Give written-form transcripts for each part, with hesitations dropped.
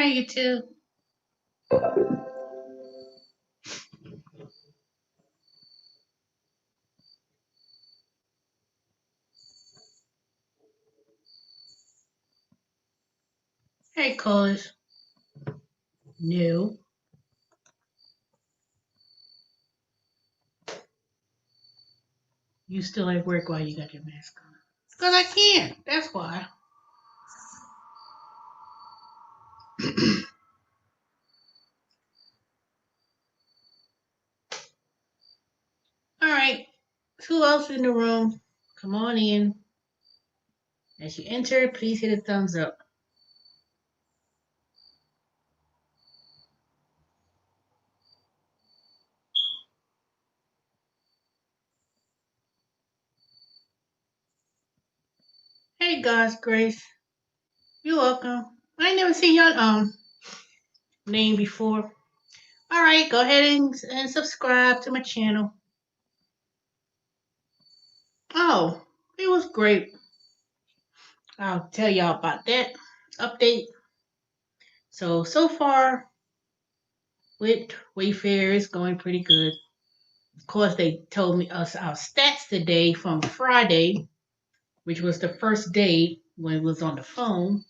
Hi, you too. Hey, cuz. No. You still at work while you got your mask on. Because I can't. That's why. All right. Who else in the room? Come on in. As you enter, please hit a thumbs up. Hey, God's Grace. You're welcome. I ain't never seen your name before. All right, go ahead and subscribe to my channel. Oh, it was great. I'll tell y'all about that update. So far with Wayfair is going pretty good. Of course, they told me us our stats today from Friday, which was the first day when it was on the phone,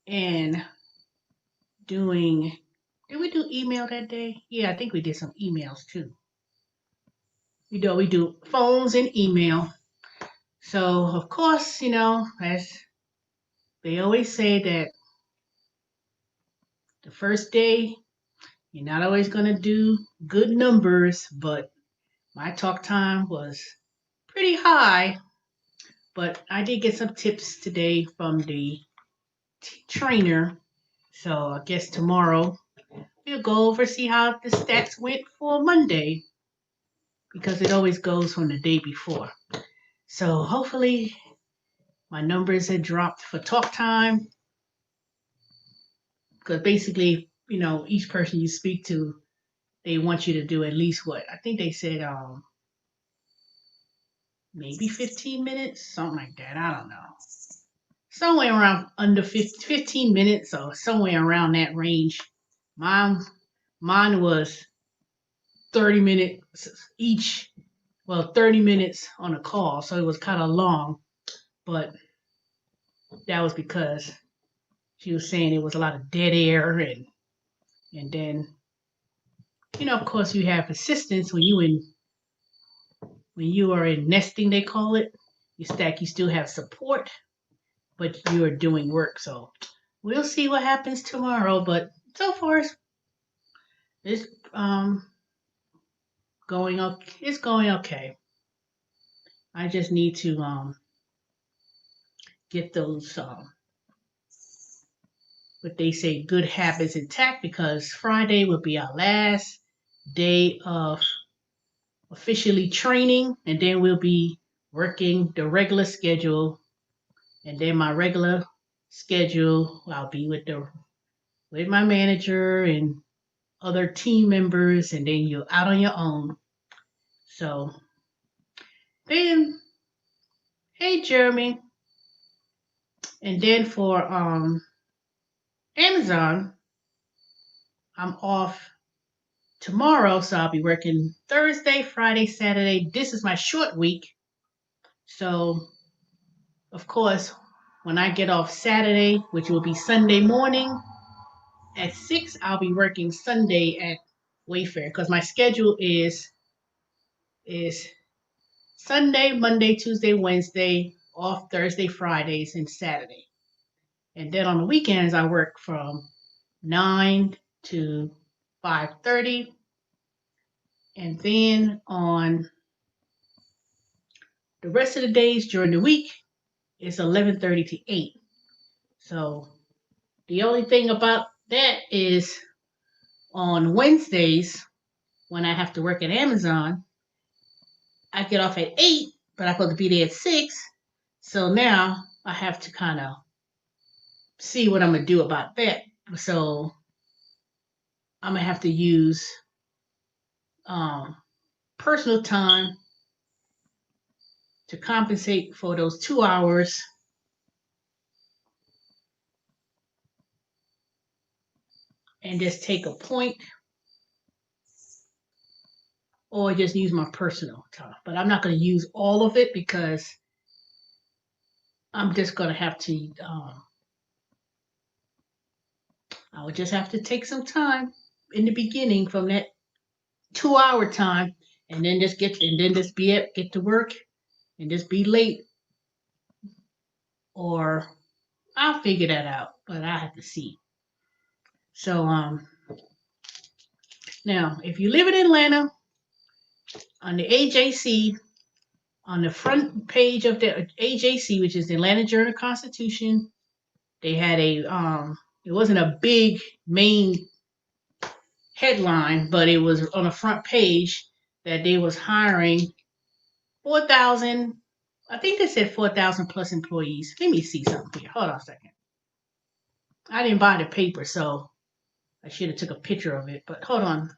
and doing. Did we do email that day? Yeah, I think we did some emails too. We do phones and email. So of course, as they always say that the first day you're not always gonna do good numbers, but my talk time was pretty high. But I did get some tips today from the trainer. So I guess tomorrow we'll go over see how the stats went for Monday because it always goes from the day before. So hopefully my numbers had dropped for talk time because basically, each person you speak to, they want you to do at least what I think they said, maybe 15 minutes, something like that. I don't know. Somewhere around under 15 minutes or somewhere around that range. Mine, mine was 30 minutes each. Well, 30 minutes on a call, so it was kind of long, but that was because she was saying it was a lot of dead air and then of course you have assistance when you are in nesting they call it. You still have support, but you are doing work. So we'll see what happens tomorrow, but so far it's going okay. It's going okay. I just need to get those what they say good habits intact because Friday will be our last day of officially training, and then we'll be working the regular schedule. And then my regular schedule, I'll be with my manager and other team members, and then you're out on your own. So then, hey Jeremy, and then for Amazon, I'm off tomorrow, so I'll be working Thursday, Friday, Saturday. This is my short week. So, of course, when I get off Saturday, which will be Sunday morning at 6, I'll be working Sunday at Wayfair because my schedule is Sunday, Monday, Tuesday, Wednesday, off Thursday, Fridays, and Saturday. And then on the weekends, I work from 9 to 5:30. And then on the rest of the days during the week, it's 11:30 to 8. So the only thing about that is on Wednesdays when I have to work at Amazon, I get off at 8, but I'm supposed to be there at 6. So now I have to kind of see what I'm going to do about that. So I'm going to have to use um, personal time to compensate for those 2 hours and just take a point, or just use my personal time. But I'm not going to use all of it because I'm just going to have to, I would just have to take some time in the beginning from that 2 hour time, and then just get to work and just be late, or I'll figure that out, but I have to see. So now if you live in Atlanta, on the AJC, on the front page of the AJC, which is the Atlanta Journal Constitution, they had it wasn't a big main headline, but it was on the front page that they was hiring 4,000. I think they said 4,000 plus employees. Let me see something here. Hold on a second. I didn't buy the paper, so I should have took a picture of it. But hold on.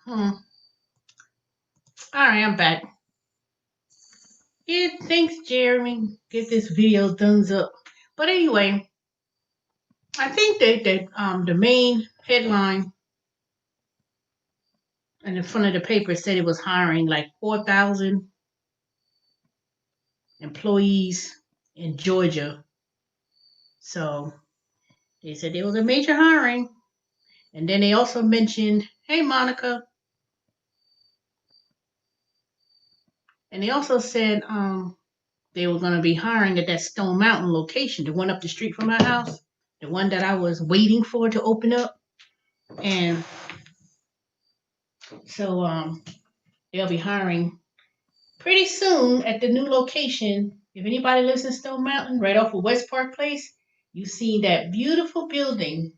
All right, I'm back. Yeah, thanks, Jeremy. Get this video thumbs up. But anyway, I think that the main headline in the front of the paper said it was hiring like 4,000 employees in Georgia. So they said there was a major hiring, and then they also mentioned, hey Monica, and they also said they were going to be hiring at that Stone Mountain location, the one up the street from my house, the one that I was waiting for to open up, and so they'll be hiring pretty soon at the new location. If anybody lives in Stone Mountain, right off of West Park Place, you see that beautiful building.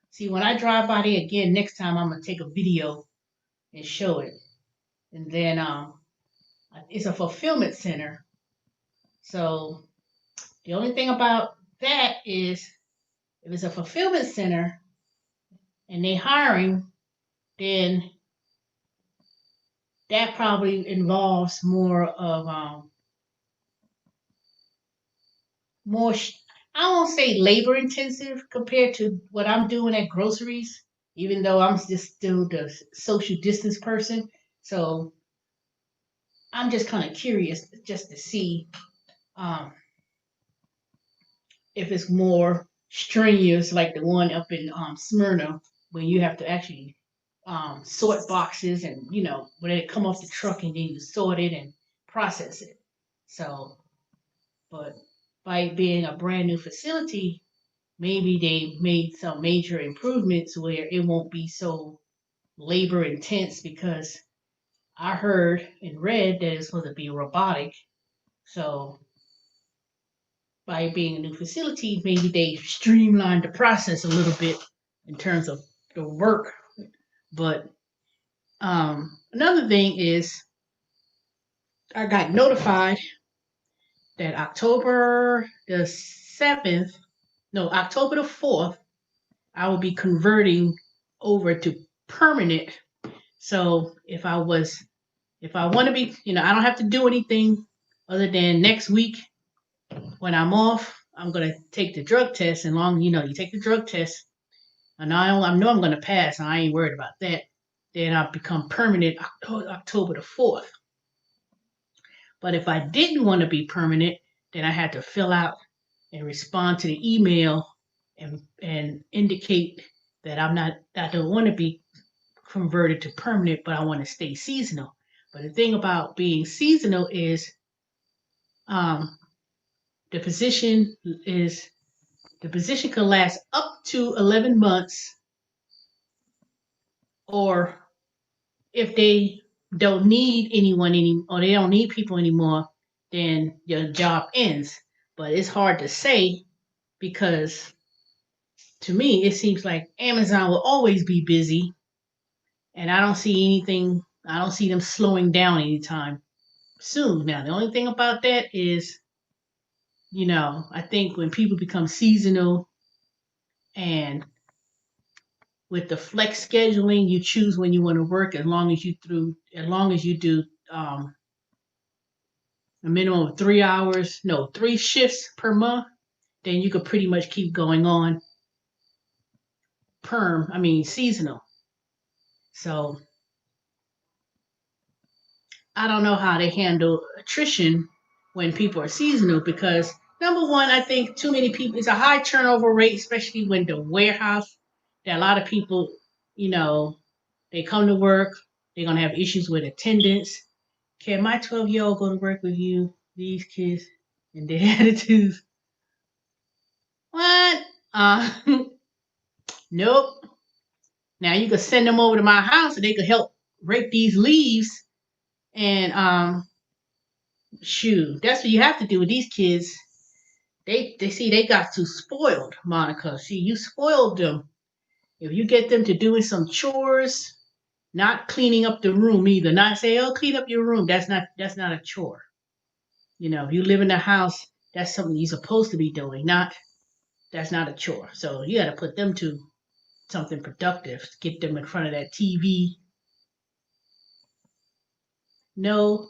See, when I drive by there again next time, I'm gonna take a video and show it. And then it's a fulfillment center. So the only thing about that is if it's a fulfillment center and they hiring, then that probably involves more of more. I won't say labor intensive compared to what I'm doing at groceries, even though I'm just still the social distance person. So I'm just kind of curious just to see um, if it's more strenuous, like the one up in Smyrna, where you have to actually sort boxes, and when they come off the truck and then you sort it and process it. So, but by it being a brand new facility, maybe they made some major improvements where it won't be so labor intense, because I heard and read that it's supposed to be robotic. So by it being a new facility, maybe they streamlined the process a little bit in terms of the work. But another thing is I got notified that October the 7th, no, October the 4th, I will be converting over to permanent. So if I want to be, I don't have to do anything other than next week when I'm off, I'm going to take the drug test. And you take the drug test, and I know I'm going to pass. I ain't worried about that. Then I'll become permanent October the 4th. But if I didn't want to be permanent, then I had to fill out and respond to the email and indicate that I don't want to be converted to permanent, but I want to stay seasonal. But the thing about being seasonal is um, the position is the position could last up to 11 months, or if they don't need anyone or they don't need people anymore, then your job ends. But it's hard to say because to me it seems like Amazon will always be busy, and I don't see them slowing down anytime soon. Now the only thing about that is, I think when people become seasonal and with the flex scheduling, you choose when you want to work as long as you do a minimum of 3 hours, no, 3 shifts per month, then you could pretty much keep going on seasonal. So I don't know how they handle attrition when people are seasonal because number one, I think too many people, it's a high turnover rate, especially when the warehouse, that a lot of people, you know, they come to work, they're going to have issues with attendance. Can my 12-year-old go to work with you? These kids and their attitudes. What? Nope. Now you could send them over to my house and they could help rake these leaves and shoot. That's what you have to do with these kids. They see they got too spoiled, Monica. See, you spoiled them. If you get them to doing some chores, not cleaning up the room either, not say, oh, clean up your room. That's not a chore. If you live in a house, that's something you're supposed to be doing. That's not a chore. So you got to put them to something productive. Get them in front of that TV. No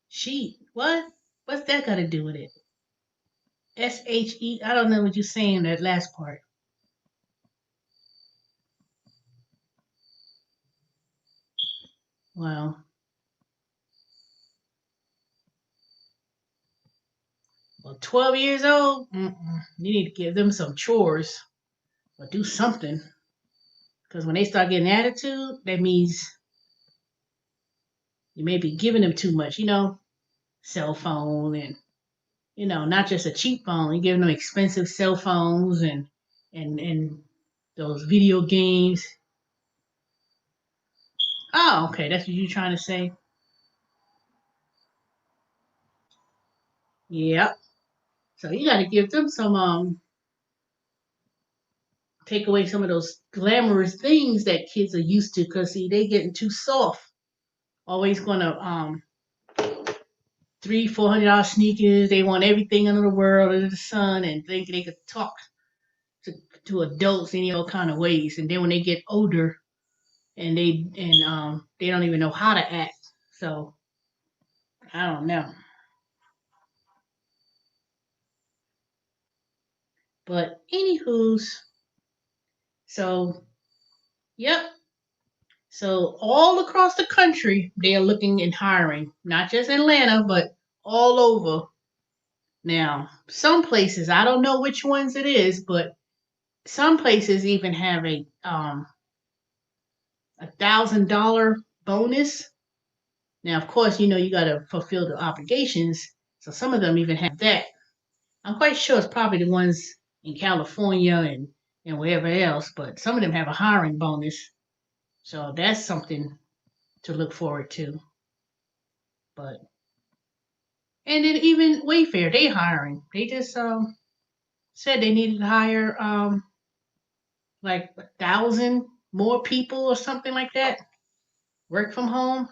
sheet. What? What's that got to do with it? SHE. I don't know what you're saying that last part. Well, 12 years old. You need to give them some chores or do something. Because when they start getting attitude, that means you may be giving them too much. Cell phone and not just a cheap phone. You're giving them expensive cell phones and those video games. Oh, okay, that's what you're trying to say. Yep. So you got to give them some take away some of those glamorous things that kids are used to. Cause see, they getting too soft. Always gonna $300-$400 sneakers. They want everything under the world, under the sun, and think they could talk to adults any old kind of ways. And then when they get older, and they don't even know how to act. So I don't know. But anywho's, so yep. So all across the country, they are looking and hiring, not just Atlanta, but all over. Now, some places, I don't know which ones it is, but some places even have $1,000 bonus. Now, of course, you got to fulfill the obligations, so some of them even have that. I'm quite sure it's probably the ones in California and wherever else, but some of them have a hiring bonus, so that's something to look forward to. But and then even Wayfair, they hiring. They just said they needed to hire like 1,000 more people or something like that. Work from home.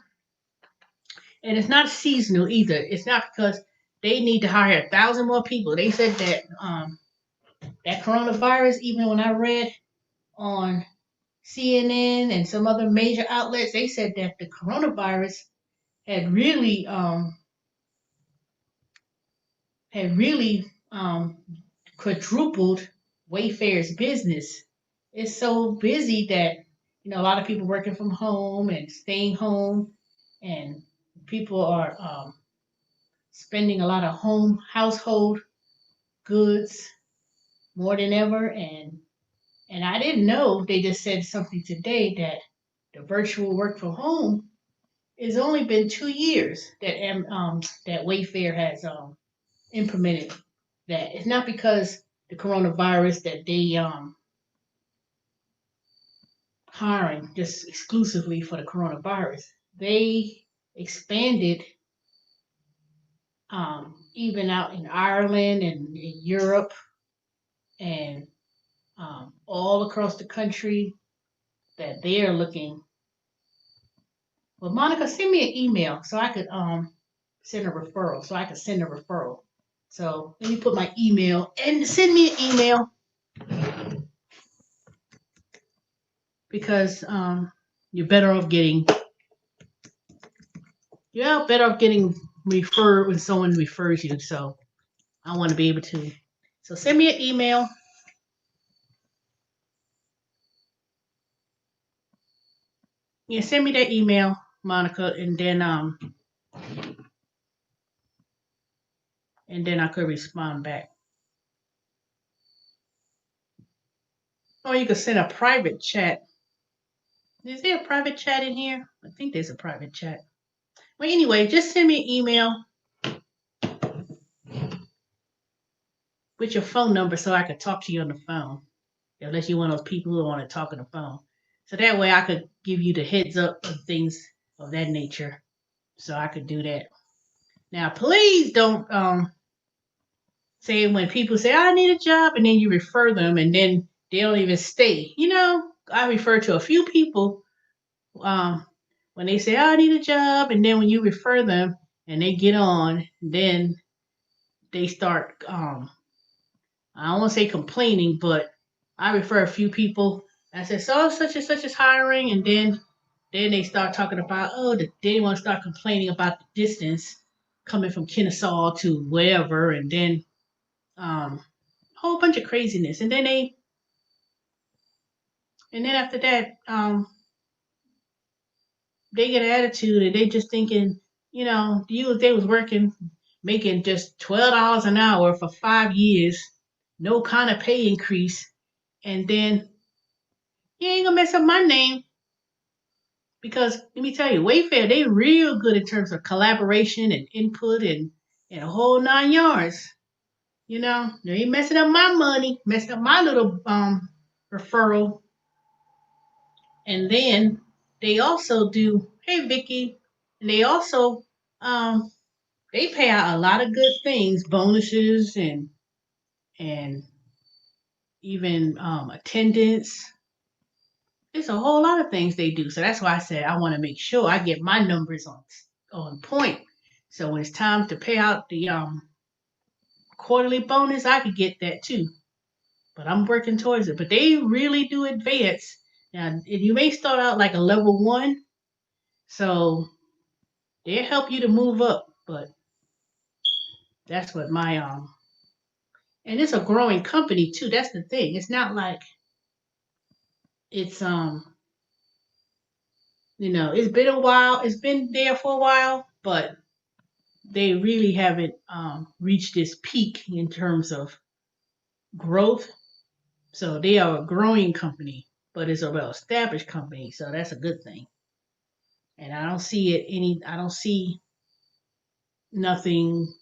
And it's not seasonal either. It's not because they need to hire 1,000 more people. They said that that coronavirus, even when I read on CNN and some other major outlets, they said that the coronavirus had really quadrupled Wayfair's business. It's so busy that a lot of people working from home and staying home and people are spending a lot of household goods more than ever, and I didn't know. They just said something today that the virtual work from home it's only been 2 years that that Wayfair has implemented that. It's not because the coronavirus that they hiring just exclusively for the coronavirus. They expanded even out in Ireland and in Europe and all across the country that they are looking. Well, Monica, send me an email so I could send a referral. So I could send a referral. So let me put my email and send me an email because you're better off getting referred when someone refers you. So I want to be able to. So send me an email. Yeah, send me that email, Monica, and then I could respond back. Or you could send a private chat. Is there a private chat in here? I think there's a private chat. Well, anyway, just send me an email with your phone number so I could talk to you on the phone. Unless you're one of those people who want to talk on the phone. So that way I could give you the heads up of things of that nature. So I could do that. Now, please don't say when people say, I need a job, and then you refer them and then they don't even stay. I refer to a few people when they say, I need a job, and then when you refer them and they get on, then they start, I don't want to say complaining, but I refer a few people. I said, so such and such is hiring, and then they start talking about, they want to start complaining about the distance coming from Kennesaw to wherever, and then a whole bunch of craziness. And then after that, they get an attitude and they just thinking, they was working, making just $12 an hour for 5 years, no kind of pay increase, and then you ain't gonna mess up my name because let me tell you, Wayfair, they real good in terms of collaboration and input and a whole 9 yards. They ain't messing up my money, messing up my little referral. And then they also do, hey Vicky, and they also they pay out a lot of good things, bonuses and even attendance. It's a whole lot of things they do. So that's why I said I want to make sure I get my numbers on point. So when it's time to pay out the quarterly bonus, I could get that too. But I'm working towards it. But they really do advance. Now, you may start out like a level 1, so they help you to move up. But that's what my and it's a growing company too. That's the thing. It's not like it's it's been a while. It's been there for a while, but they really haven't reached this peak in terms of growth. So they are a growing company, but it's a well established company. So that's a good thing. And I don't see I don't see nothing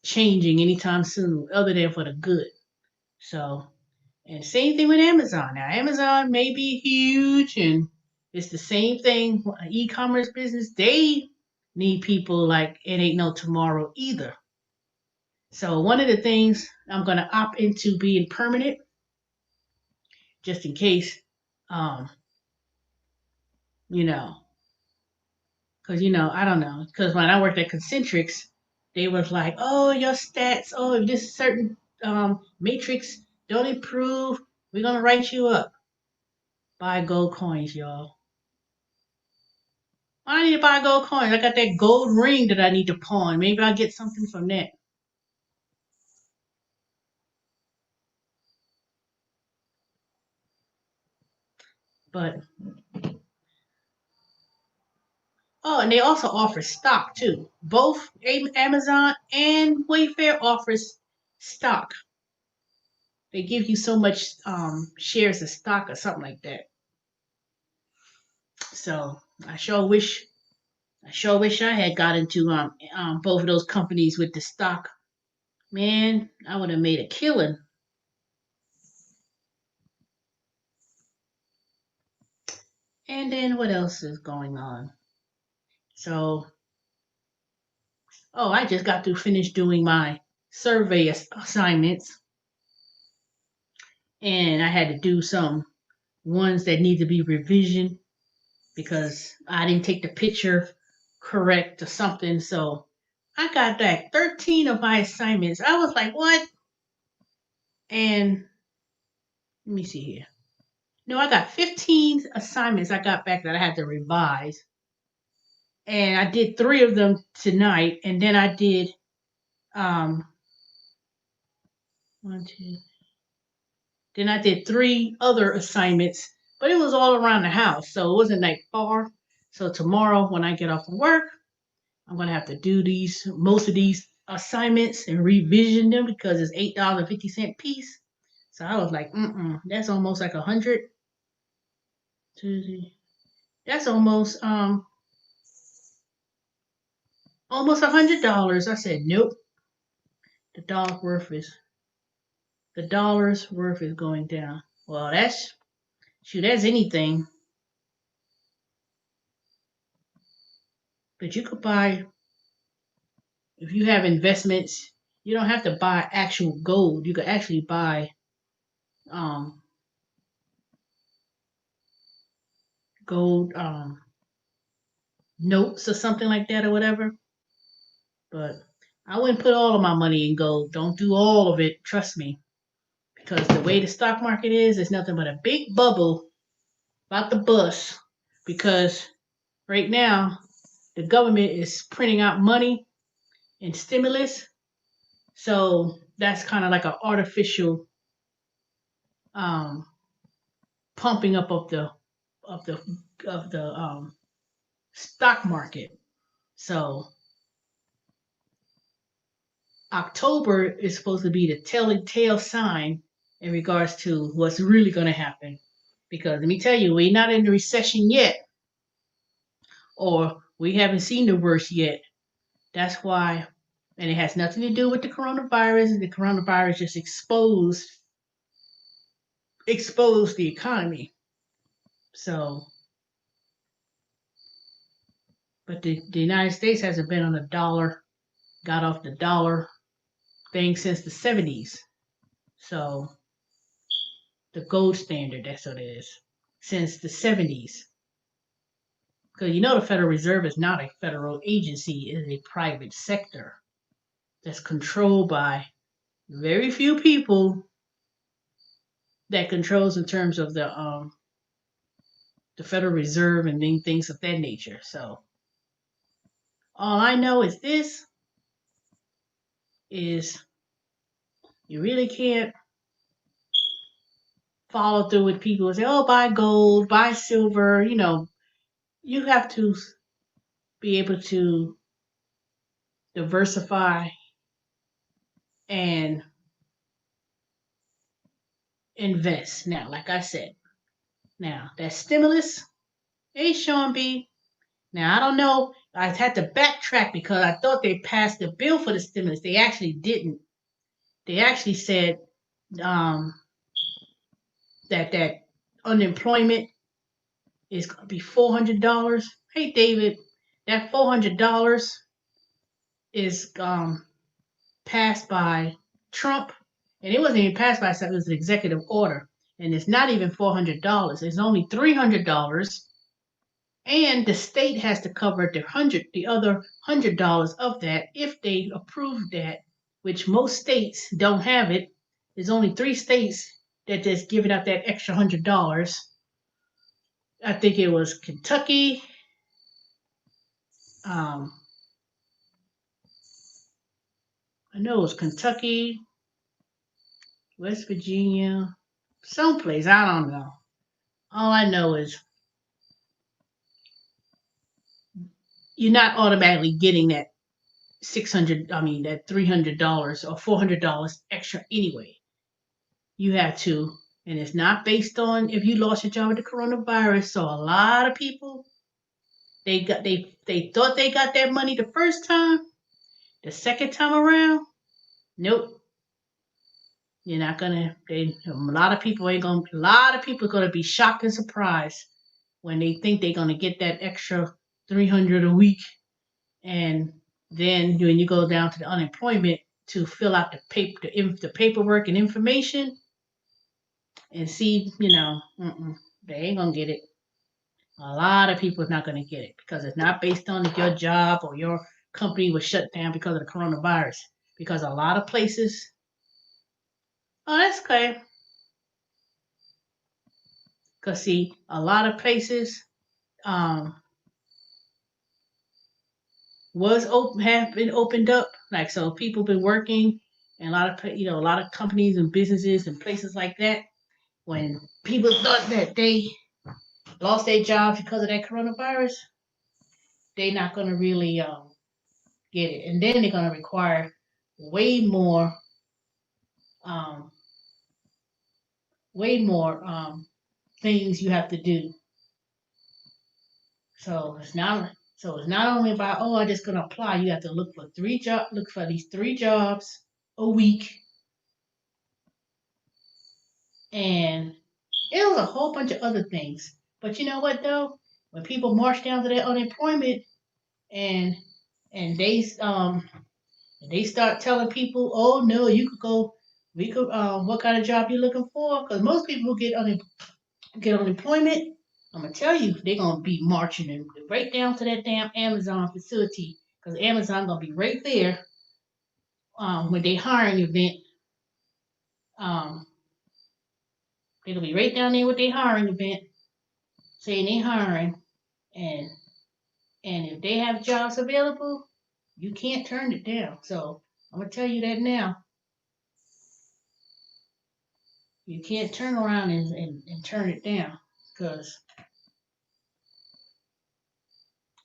changing anytime soon other than for the good. So, and same thing with Amazon. Now, Amazon may be huge and it's the same thing. E-commerce business, they need people like it ain't no tomorrow either. So one of the things I'm going to opt into being permanent, just in case, um, you know, because I don't know. Because when I worked at Concentrix, they was like, "Oh, your stats. Oh, if this certain matrix don't improve, we're gonna write you up." Buy gold coins, y'all. I need to buy gold coins. I got that gold ring that I need to pawn. Maybe I'll get something from that. But Oh, and they also offer stock too. Both Amazon and Wayfair offers stock. They give you so much shares of stock or something like that. So I sure wish I had got into both of those companies with the stock. Man, I would have made a killing. And then what else is going on? So, oh, I just got to finish doing my survey assignments, and I had to do some ones that need to be revision because I didn't take the picture correct or something. So I got back 13 of my assignments. I was like, what? And let me see here. No, I got 15 assignments I got back that I had to revise. And I did 3 of them tonight. And then I did um one, two. Then I did 3 other assignments, but it was all around the house. So it wasn't like far. So tomorrow when I get off from work, I'm gonna have to do most of these assignments and revision them because it's $8.50 piece. So I was like, that's almost like 100. That's almost $100. I said, nope. The dollar's worth is going down. Well, that's anything. But you could buy, if you have investments, you don't have to buy actual gold. You could actually buy um gold notes or something like that or whatever. But I wouldn't put all of my money in gold. Don't do all of it, trust me. Because the way the stock market is, it's nothing but a big bubble about the bust. Because right now, the government is printing out money and stimulus. So that's kind of like an artificial um, pumping up of the of the stock market. So October is supposed to be the telltale sign in regards to what's really going to happen. Because let me tell you, we're not in the recession yet, or we haven't seen the worst yet. That's why, and it has nothing to do with the coronavirus. The coronavirus just exposed the economy. So, but the United States hasn't been on a dollar, got off the dollar thing since the 70s. So the gold standard, that's what it is, since the 70s. Because you know the Federal Reserve is not a federal agency, it is a private sector that's controlled by very few people that controls in terms of the Federal Reserve and things of that nature. So all I know is this is you really can't follow through with people and say, oh, buy gold, buy silver. You have to be able to diversify and invest. Now, like I said, now that stimulus, hey, Sean B. Now, I don't know. I had to backtrack because I thought they passed the bill for the stimulus. They actually didn't. They actually said um, that unemployment is going to be $400. Hey, David, that $400 is passed by Trump, and it wasn't even passed by something. It was an executive order, and it's not even $400. It's only $300, and the state has to cover the other $100 of that if they approve that, which most states don't have it. There's only 3 states that just giving out that extra $100. I think it was Kentucky, um, I know it was Kentucky, West Virginia, someplace, I don't know. All I know is you're not automatically getting that that $300 or $400 extra anyway. You have to, and it's not based on if you lost your job with the coronavirus. So a lot of people they thought they got that money the first time. The second time around, nope. You're not gonna. A lot of people ain't gonna. A lot of people are gonna be shocked and surprised when they think they're gonna get that extra 300 a week, and then when you go down to the unemployment to fill out the paperwork and information, and see, they ain't gonna get it. A lot of people are not gonna get it because it's not based on if your job or your company was shut down because of the coronavirus. Because a lot of places, oh, that's okay. Because see, a lot of places um, have been opened up. Like so, people been working, and a lot of companies and businesses and places like that. When people thought that they lost their jobs because of that coronavirus, they're not gonna really get it, and then they're gonna require way more, um, way more things you have to do. So it's not only about, oh, I'm just gonna apply. You have to look for these 3 jobs a week, and it was a whole bunch of other things. But you know what though? When people march down to their unemployment and they start telling people, oh no, you could go. We could. What kind of job you looking for? Because most people get unemployment. I'm gonna tell you, they're gonna be marching right down to that damn Amazon facility because Amazon gonna be right there when they hiring event. Um, they'll be right down there with their hiring event, saying they hiring, and if they have jobs available, you can't turn it down. So I'm gonna tell you that now. You can't turn around and turn it down because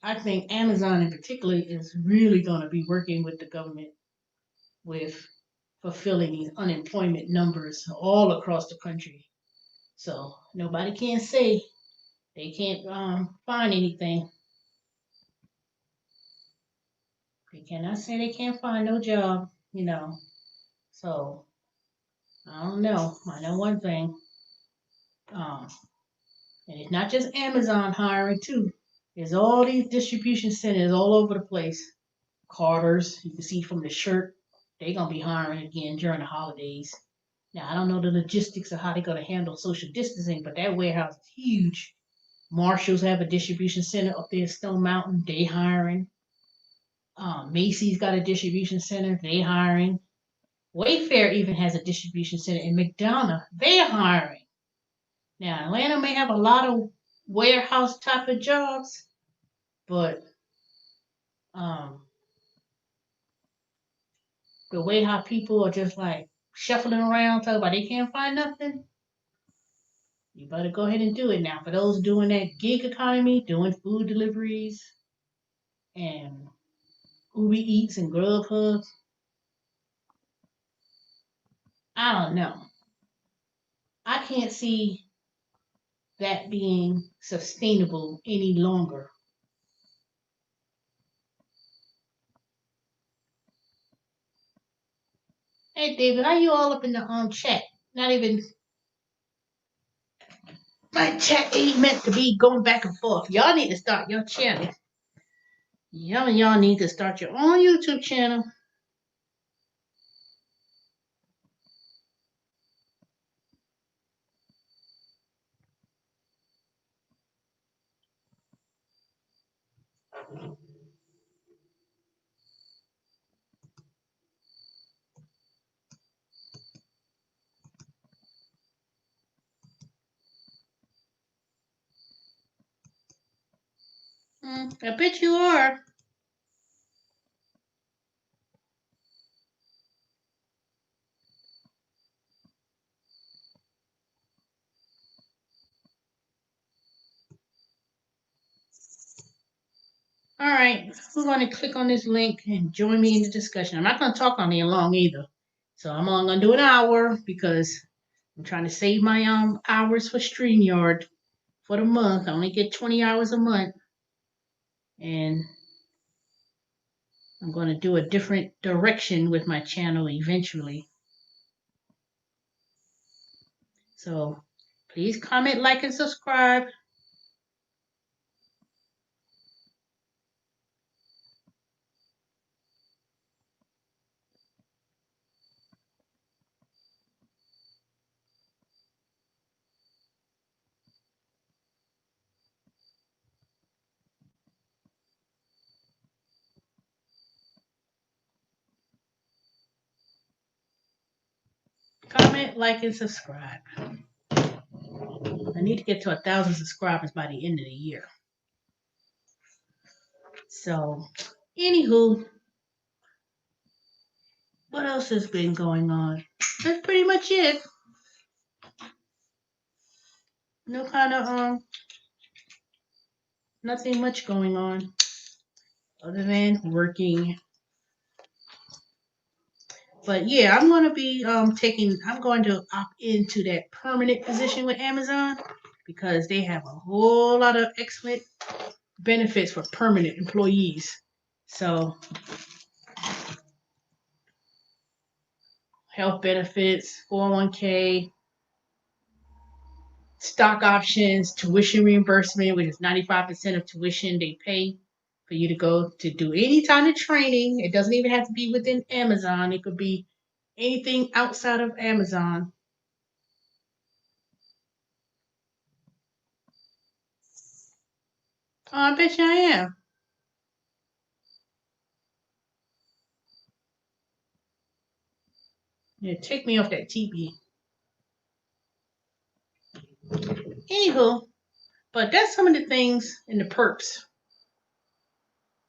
I think Amazon in particular is really gonna be working with the government with fulfilling these unemployment numbers all across the country. So nobody can say they can't find anything. They cannot say they can't find no job. So I don't know. I know one thing. Um, and it's not just Amazon hiring too. There's all these distribution centers all over the place. Carter's, you can see from the shirt, they're gonna be hiring again during the holidays. Now I don't know the logistics of how they're gonna handle social distancing, but that warehouse is huge. Marshalls have a distribution center up there in Stone Mountain. They hiring. Macy's got a distribution center. They hiring. Wayfair even has a distribution center in McDonough. They're hiring. Now Atlanta may have a lot of warehouse type of jobs, but um, the way how people are just like shuffling around talking about they can't find nothing, you better go ahead and do it now. For those doing that gig economy, doing food deliveries and Uber Eats and Grubhub, I don't know. I can't see that being sustainable any longer. Hey David, how you all up in the chat? Not even my chat ain't meant to be going back and forth. Y'all need to start your channel. Y'all need to start your own YouTube channel. I bet you are. All right, we're going to click on this link and join me in the discussion. I'm not going to talk on here long either. So I'm only going to do an hour because I'm trying to save my hours for StreamYard for the month. I only get 20 hours a month. And I'm going to do a different direction with my channel eventually. So please comment, like, and subscribe. Comment, like, and subscribe. I need to get to 1,000 subscribers by the end of the year. So, anywho, what else has been going on? That's pretty much it. No kind of nothing much going on other than working. But yeah, I'm going to be I'm going to opt into that permanent position with Amazon because they have a whole lot of excellent benefits for permanent employees. So health benefits, 401k, stock options, tuition reimbursement, which is 95% of tuition they pay for you to go to do any kind of training. It doesn't even have to be within Amazon. It could be anything outside of Amazon. Oh, I bet you I am. Yeah, take me off that TV. Anywho, but that's some of the things in the perks,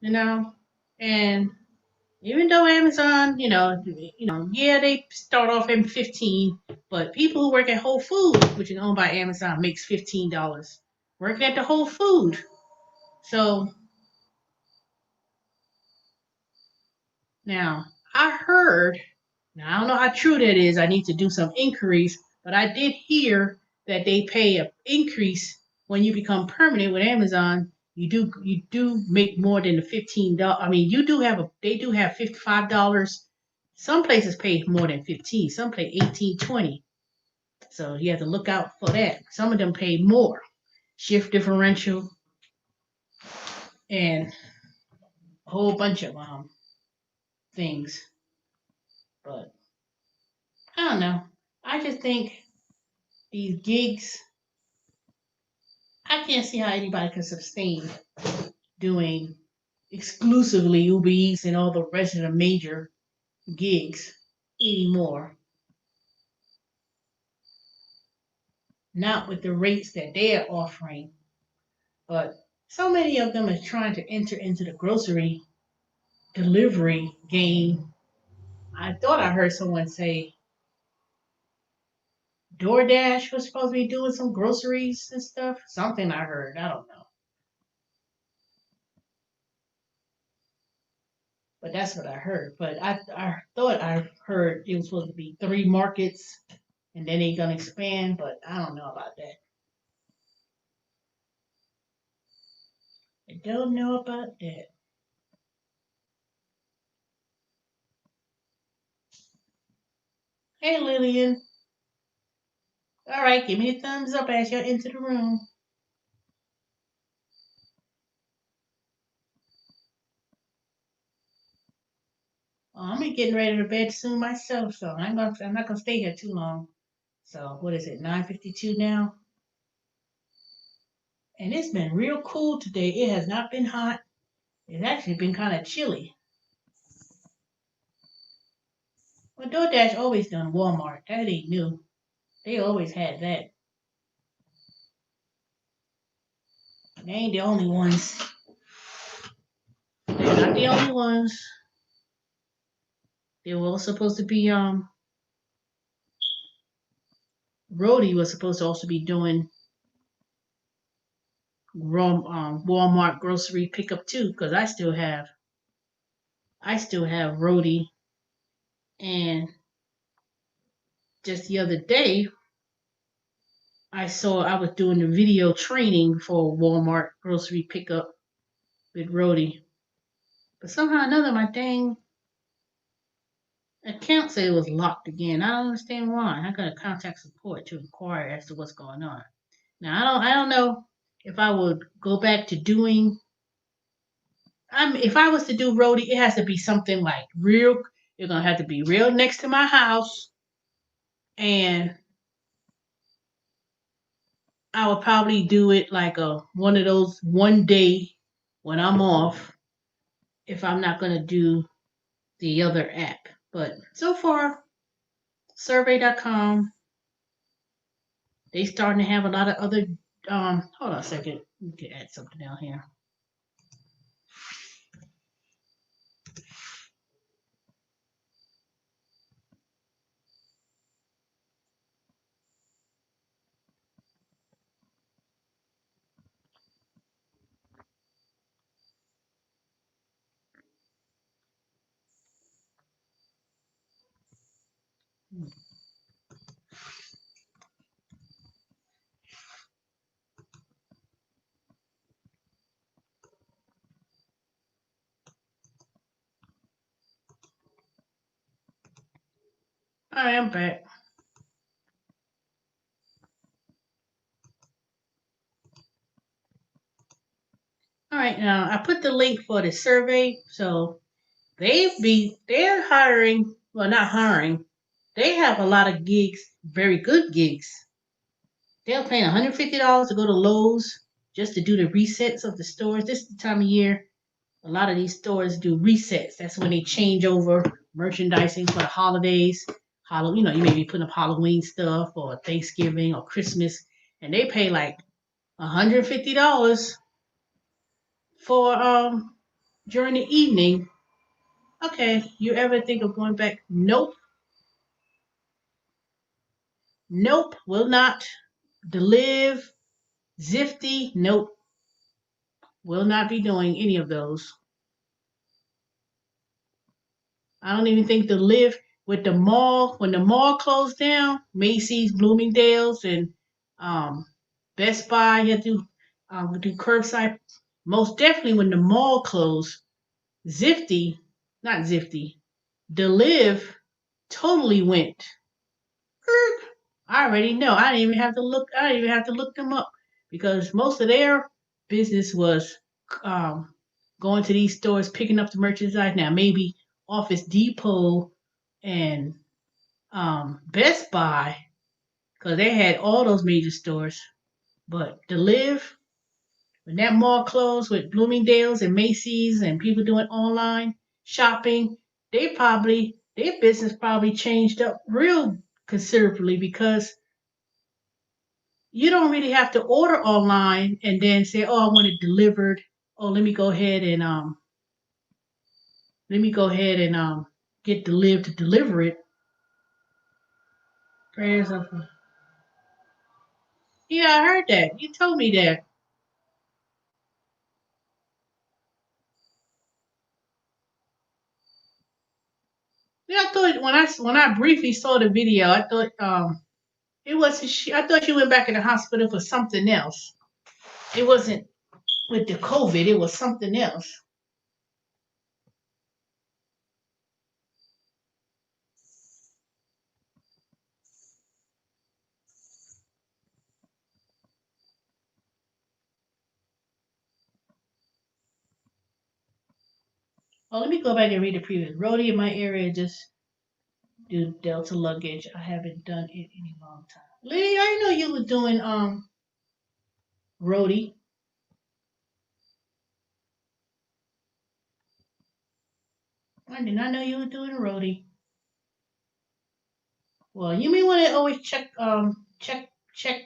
you know. And even though Amazon, yeah, they start off at 15, but people who work at Whole Foods, which is owned by Amazon, makes $15 working at the Whole Food. So now I heard, now I don't know how true that is. I need to do some increase, but I did hear that they pay an increase when you become permanent with Amazon. You do make more than the $15. I mean, they do have $55. Some places pay more than 15. Some pay 18, 20. So you have to look out for that. Some of them pay more. Shift differential and a whole bunch of things. But I don't know. I just think these gigs, I can't see how anybody can sustain doing exclusively Uber Eats and all the rest of the major gigs anymore. Not with the rates that they are offering, but so many of them are trying to enter into the grocery delivery game. I thought I heard someone say DoorDash was supposed to be doing some groceries and stuff. Something I heard. I don't know. But that's what I heard. But I thought I heard it was supposed to be 3 markets and then they're gonna expand, but I don't know about that. I don't know about that. Hey Lillian. Alright, give me a thumbs up as you're into the room. I'm getting ready to bed soon myself, so I'm not gonna stay here too long. So what is it, 9:52 now? And it's been real cool today. It has not been hot. It's actually been kind of chilly. Well, DoorDash always done Walmart. That ain't new. They always had that. They ain't the only ones. They're not the only ones. They were all supposed to be Rody was supposed to also be doing Walmart grocery pickup too, because I still have Rhodey. And just the other day, I was doing the video training for Walmart grocery pickup with Rhodey, but somehow or another my dang account said it was locked again. I don't understand why. I gotta contact support to inquire as to what's going on. Now I don't know if I would go back to doing. If I was to do Rhodey, it has to be something like real. It's gonna have to be real next to my house, and I would probably do it like a one of those one day when I'm off. If I'm not gonna do the other app, but so far, survey.com, they starting to have a lot of other. Hold on a second. Let me add something down here. All right, I'm back. All right, now I put the link for the survey. So they're hiring. Well, not hiring. They have a lot of gigs, very good gigs. They're paying $150 to go to Lowe's just to do the resets of the stores. This is the time of year a lot of these stores do resets. That's when they change over merchandising for the holidays. You may be putting up Halloween stuff or Thanksgiving or Christmas, and they pay like $150 for during the evening. Okay, you ever think of going back? Nope, nope, will not. Deliv, Zifty, nope, will not be doing any of those. I don't even think Deliv with the mall when the mall closed down, Macy's, Bloomingdale's, and um, Best Buy. You had to do curbside. Most definitely when the mall closed, Zifty, not Zifty, Deliv totally went. I already know. I didn't even have to look. I didn't even have to look them up because most of their business was um, going to these stores, picking up the merchandise. Now maybe Office Depot and Best Buy because they had all those major stores. But to live when that mall closed with Bloomingdale's and Macy's and people doing online shopping, their business probably changed up real considerably because you don't really have to order online and then say, "Oh, I want it delivered." Oh, let me go ahead and get Deliv to deliver it. Prayers up. Yeah, I heard that. You told me that. Yeah, I thought when I briefly saw the video, I thought it wasn't she. I thought she went back in the hospital for something else. It wasn't with the COVID. It was something else. Oh, let me go back and read the previous. Rhodey in my area just do Delta luggage. I haven't done it in a long time. Lee, I know you were doing Rhodey. I did not know you were doing Rhodey. Well, you may want to always check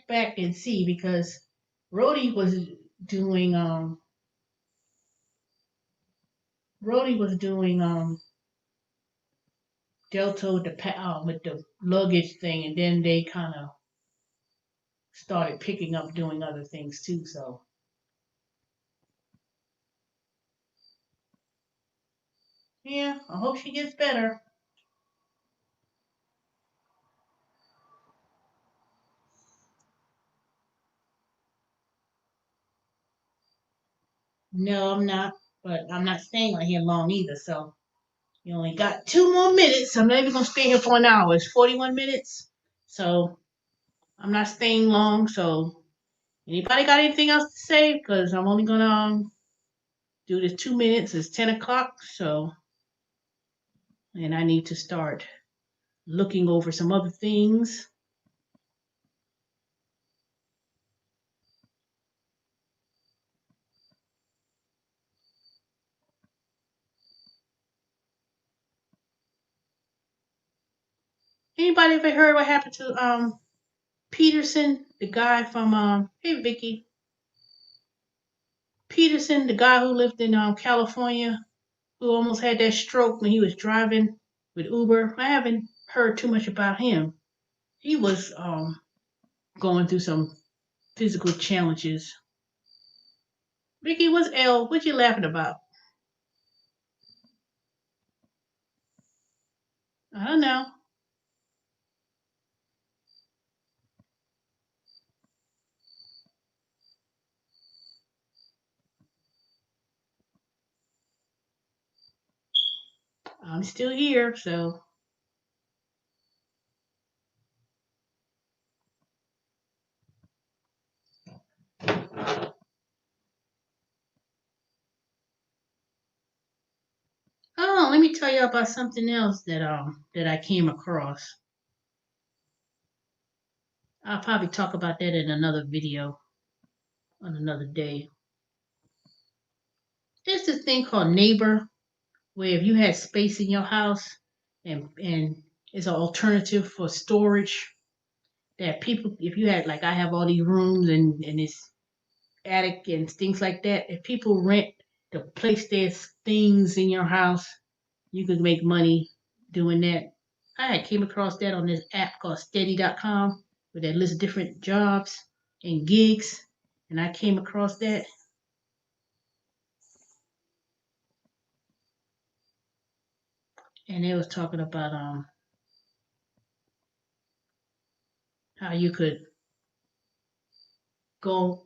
back and see because Rhodey was doing Delta with the luggage thing, and then they kind of started picking up doing other things too. So Yeah, I hope she gets better. No, I'm not. But I'm not staying on here long either, so you only got 2 more minutes. I'm not even gonna stay here for an hour. It's 41 minutes. So I'm not staying long. So anybody got anything else to say? Because I'm only gonna do this 2 minutes. It's 10 o'clock. So, and I need to start looking over some other things. Anybody ever heard what happened to Peterson, the guy from hey Vicky, Peterson, the guy who lived in California, who almost had that stroke when he was driving with Uber? I haven't heard too much about him. He was going through some physical challenges. Vicky, what's L? What you laughing about? I don't know. I'm still here, so. Oh, let me tell you about something else that I came across. I'll probably talk about that in another video on another day. There's this thing called Neighbor, where if you had space in your house and it's an alternative for storage that people, if you had, like I have all these rooms and this attic and things like that, if people rent to place their things in your house, you could make money doing that. I had came across that on this app called steady.com where they list different jobs and gigs, and I came across that. And they was talking about how you could go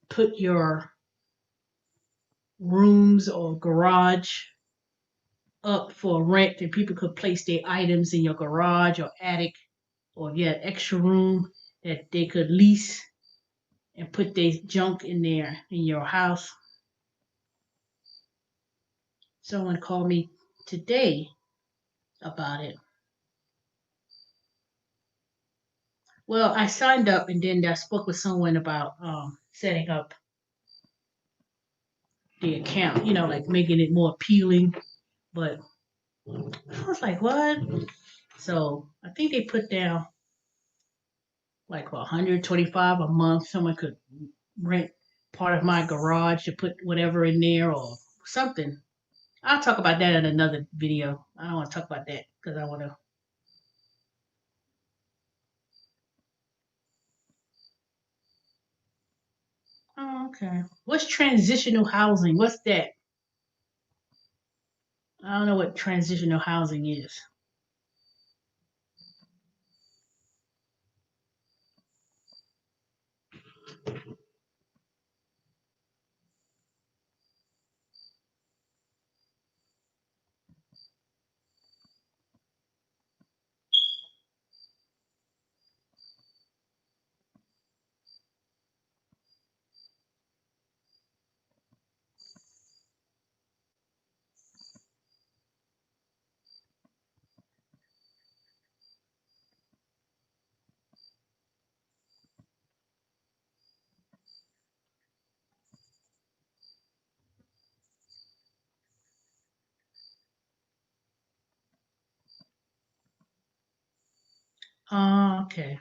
put your rooms or garage up for rent and people could place their items in your garage or attic, or if you had extra room that they could lease and put their junk in there in your house. Someone called me today about it. Well, I signed up and then I spoke with someone about setting up the account, like making it more appealing. But I was like, what? So I think they put down like 125 a month. Someone could rent part of my garage to put whatever in there or something. I'll talk about that in another video. I don't want to talk about that because I want to. Oh, okay. What's transitional housing? What's that? I don't know what transitional housing is. Oh, okay.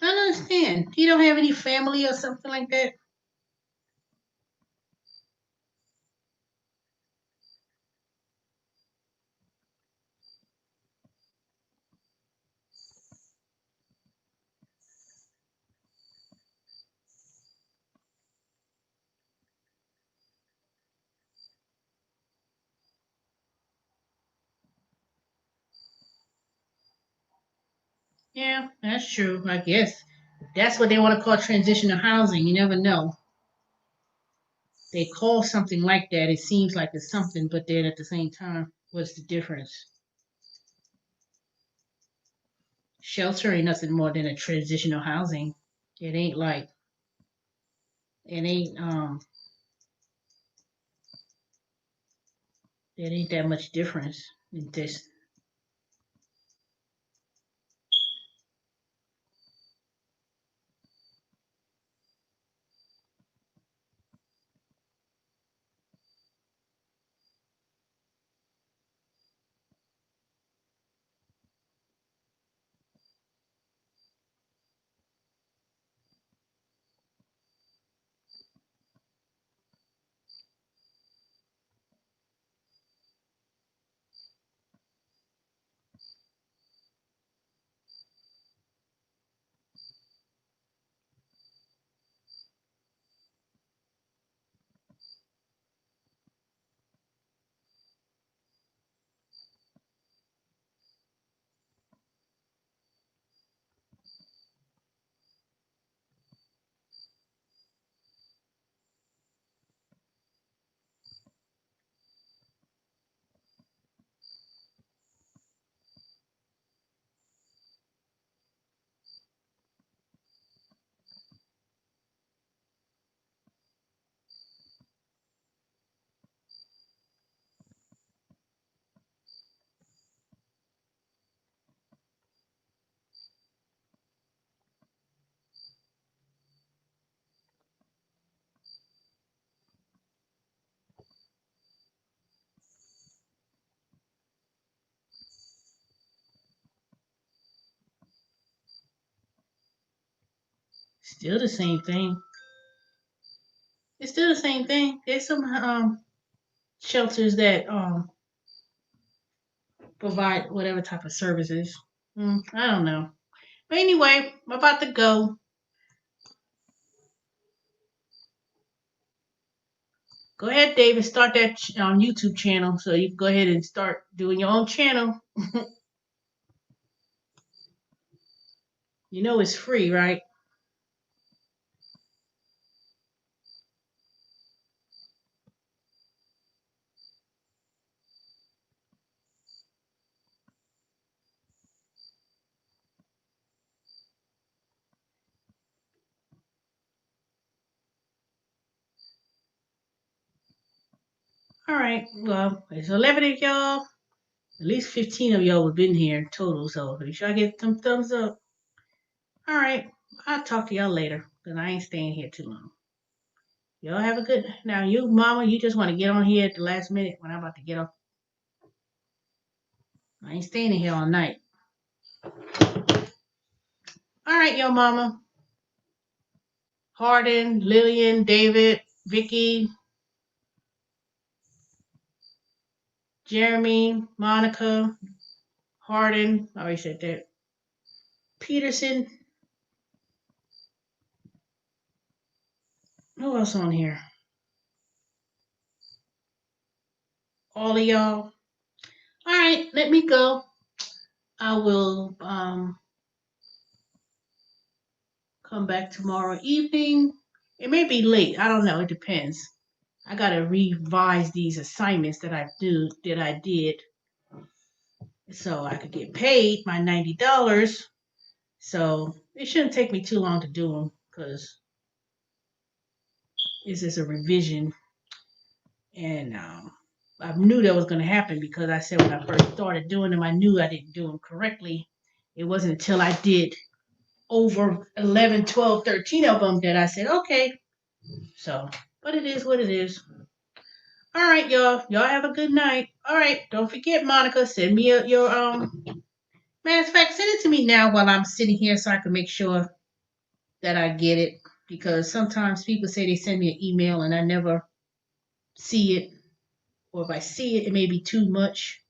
I don't understand. You don't have any family or something like that? Yeah, that's true. I guess that's what they want to call transitional housing. You never know. They call something like that. It seems like it's something, but then at the same time, what's the difference? Shelter ain't nothing more than a transitional housing. It ain't like it ain't it ain't that much difference in this. Still the same thing. It's still the same thing. There's some shelters that provide whatever type of services. I don't know. But anyway, I'm about to go. Go ahead, David. Start that YouTube channel so you can go ahead and start doing your own channel. You know it's free, right? All right. Well, there's 11 of y'all. At least 15 of y'all have been here total. So make sure I get some thumbs up. All right. I'll talk to y'all later because I ain't staying here too long. Y'all have a good. Now, you, Mama, you just want to get on here at the last minute when I'm about to get off. I ain't staying in here all night. All right, yo, Mama. Harden, Lillian, David, Vicky, Jeremy, Monica, Harden. I already said that. Peterson. Who else on here? All of y'all. All right, let me go. I will come back tomorrow evening. It may be late. I don't know. It depends. I gotta revise these assignments that I did so I could get paid my $90. So it shouldn't take me too long to do them because this is a revision, and I knew that was going to happen because I said when I first started doing them, I knew I didn't do them correctly. It wasn't until I did over 11, 12, 13 of them that I said, okay. So, but it is what it is. All right, y'all. Y'all have a good night. All right. Don't forget, Monica, send me your matter of fact, send it to me now while I'm sitting here so I can make sure that I get it. Because sometimes people say they send me an email and I never see it. Or if I see it, it may be too much.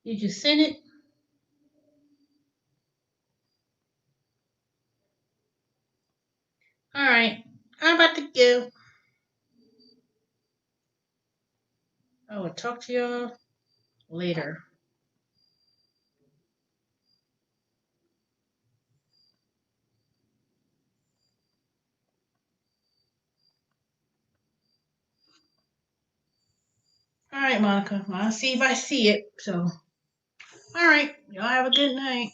You just sent it? Alright. I'm about to go. I will talk to y'all later. Alright, Monica. I'll see if I see it. So, alright. Y'all have a good night.